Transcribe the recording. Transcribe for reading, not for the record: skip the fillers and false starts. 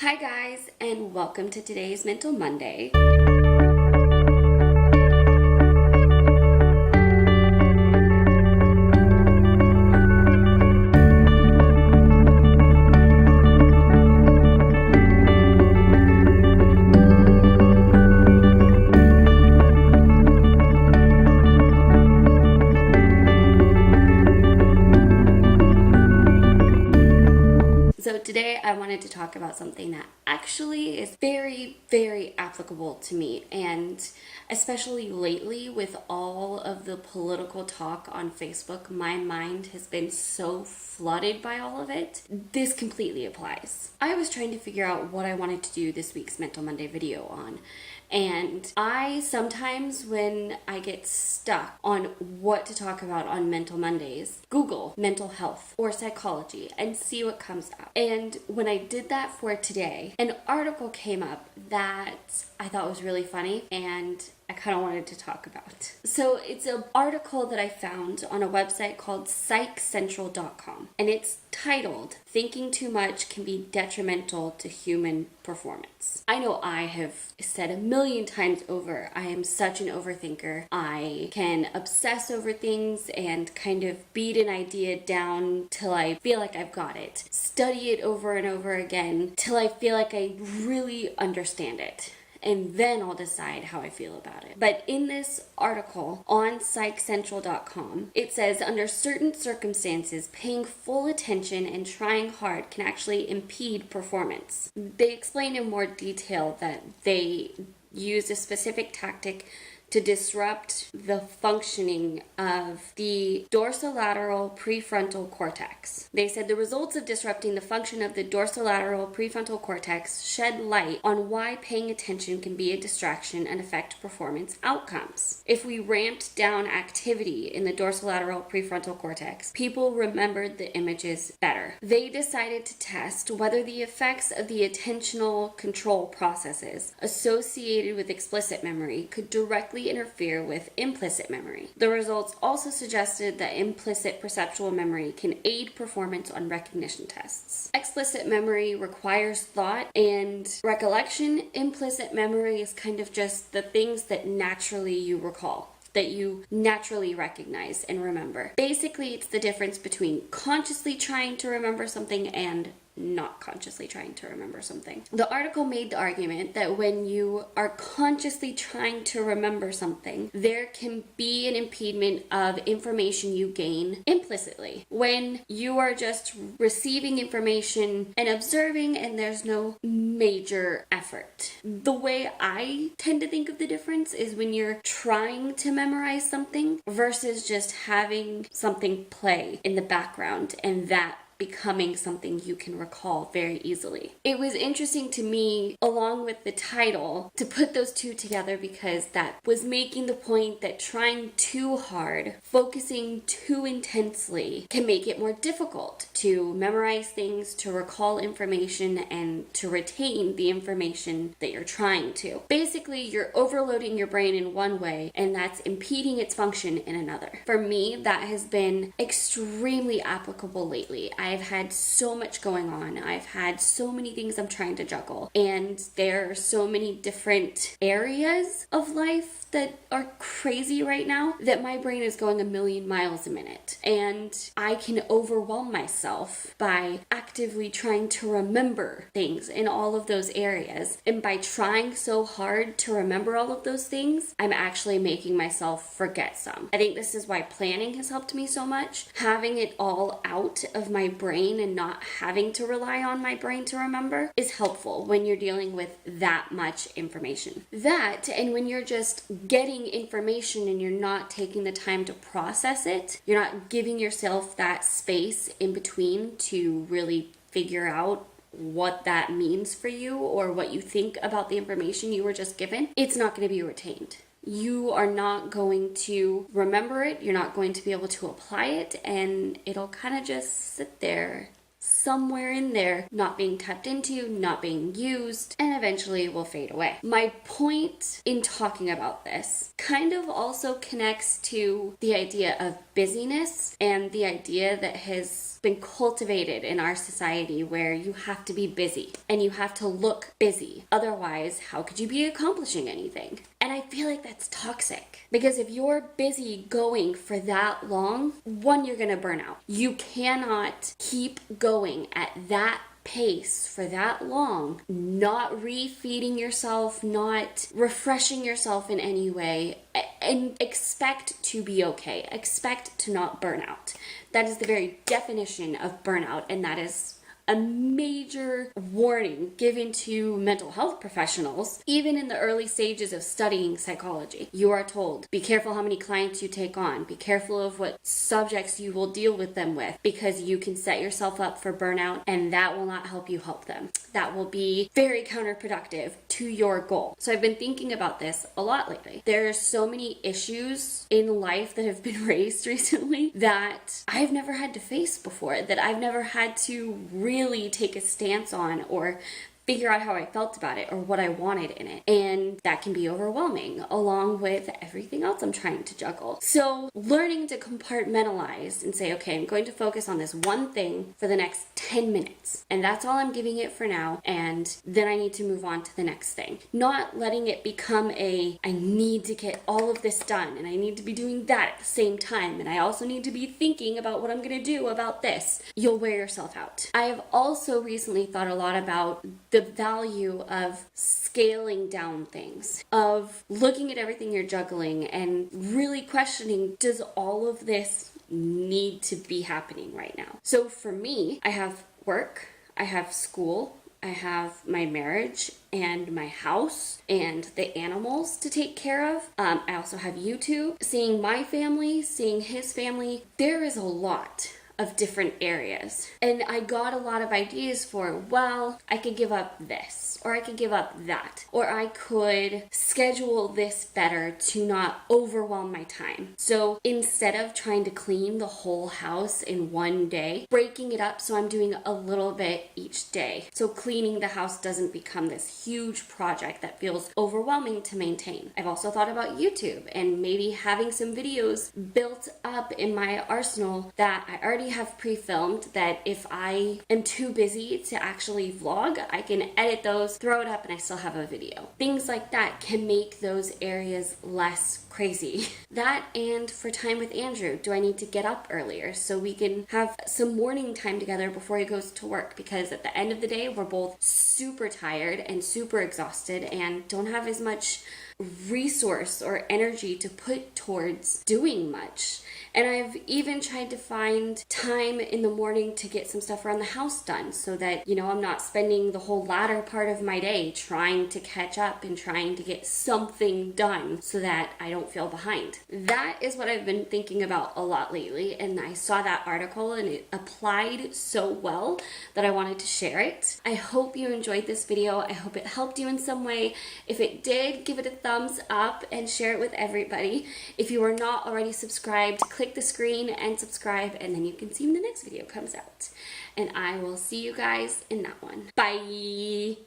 Hi guys, and welcome to today's Mental Monday. So today I wanted to talk about something that actually is very, very applicable to me, and especially lately with all of the political talk on Facebook, my mind has been so flooded by all of it. This completely applies. I was trying to figure out what I wanted to do this week's Mental Monday video on. And I sometimes, when I get stuck on what to talk about on Mental Mondays, Google mental health or psychology and see what comes up. And when I did that for today, an article came up that I thought was really funny and I kind of wanted to talk about. So it's an article that I found on a website called psychcentral.com, and it's titled, "Thinking Too Much Can Be Detrimental to Human Performance." I know I have said a million times over, I am such an overthinker. I can obsess over things and kind of beat an idea down till I feel like I've got it. Study it over and over again till I feel like I really understand it. And then I'll decide how I feel about it. But in this article on psychcentral.com, it says under certain circumstances, paying full attention and trying hard can actually impede performance. They explain in more detail that they use a specific tactic to disrupt the functioning of the dorsolateral prefrontal cortex. They said the results of disrupting the function of the dorsolateral prefrontal cortex shed light on why paying attention can be a distraction and affect performance outcomes. If we ramped down activity in the dorsolateral prefrontal cortex, people remembered the images better. They decided to test whether the effects of the attentional control processes associated with explicit memory could directly interfere with implicit memory. The results also suggested that implicit perceptual memory can aid performance on recognition tests. Explicit memory requires thought and recollection. Implicit memory is kind of just the things that naturally you recall, that you naturally recognize and remember. Basically, it's the difference between consciously trying to remember something and not consciously trying to remember something. The article made the argument that when you are consciously trying to remember something, there can be an impediment of information you gain implicitly. When you are just receiving information and observing and there's no major effort. The way I tend to think of the difference is when you're trying to memorize something versus just having something play in the background and that becoming something you can recall very easily. It was interesting to me, along with the title, to put those two together because that was making the point that trying too hard, focusing too intensely, can make it more difficult to memorize things, to recall information, and to retain the information that you're trying to. Basically, you're overloading your brain in one way, and that's impeding its function in another. For me, that has been extremely applicable lately. I've had so much going on. I've had so many things I'm trying to juggle. And there are so many different areas of life that are crazy right now that my brain is going a million miles a minute. And I can overwhelm myself by actively trying to remember things in all of those areas. And by trying so hard to remember all of those things, I'm actually making myself forget some. I think this is why planning has helped me so much. Having it all out of my brain and not having to rely on my brain to remember is helpful when you're dealing with that much information. That, and when you're just getting information and you're not taking the time to process it, you're not giving yourself that space in between to really figure out what that means for you or what you think about the information you were just given, it's not going to be retained. You are not going to remember it, you're not going to be able to apply it, and it'll kind of just sit there somewhere in there, not being tapped into, not being used, and eventually will fade away. My point in talking about this kind of also connects to the idea of busyness and the idea that has been cultivated in our society where you have to be busy and you have to look busy. Otherwise, how could you be accomplishing anything? And I feel like that's toxic because if you're busy going for that long, one, you're going to burn out. You cannot keep going at that pace for that long, not refeeding yourself, not refreshing yourself in any way, and expect to be okay. Expect to not burn out. That is the very definition of burnout, and that is a major warning given to mental health professionals, even in the early stages of studying psychology. You are told, be careful how many clients you take on, be careful of what subjects you will deal with them with, because you can set yourself up for burnout and that will not help you help them. That will be very counterproductive to your goal. So I've been thinking about this a lot lately. There are so many issues in life that have been raised recently that I've never had to face before, that I've never had to really take a stance on or figure out how I felt about it or what I wanted in it. And that can be overwhelming along with everything else I'm trying to juggle. So learning to compartmentalize and say, okay, I'm going to focus on this one thing for the next 10 minutes. And that's all I'm giving it for now. And then I need to move on to the next thing. Not letting it become I need to get all of this done and I need to be doing that at the same time. And I also need to be thinking about what I'm going to do about this. You'll wear yourself out. I have also recently thought a lot about the value of scaling down things, of looking at everything you're juggling and really questioning, does all of this need to be happening right now? So for me, I have work, I have school, I have my marriage and my house and the animals to take care of. I also have YouTube, seeing my family, seeing his family. There is a lot of different areas. And I got a lot of ideas for, well, I could give up this, or I could give up that, or I could schedule this better to not overwhelm my time. So instead of trying to clean the whole house in one day, breaking it up so I'm doing a little bit each day. So cleaning the house doesn't become this huge project that feels overwhelming to maintain. I've also thought about YouTube and maybe having some videos built up in my arsenal that I already have pre-filmed, that if I am too busy to actually vlog, I can edit those, throw it up, and I still have a video. Things like that can make those areas less crazy. That, and for time with Andrew, do I need to get up earlier so we can have some morning time together before he goes to work? Because at the end of the day, we're both super tired and super exhausted and don't have as much resource or energy to put towards doing much. And I've even tried to find time in the morning to get some stuff around the house done so that, I'm not spending the whole latter part of my day trying to catch up and trying to get something done so that I don't feel behind. That is what I've been thinking about a lot lately, and I saw that article and it applied so well that I wanted to share it. I hope you enjoyed this video. I hope it helped you in some way. If it did, give it a thumbs up and share it with everybody. If you are not already subscribed, click the screen and subscribe, and then you can see when the next video comes out. And I will see you guys in that one. Bye!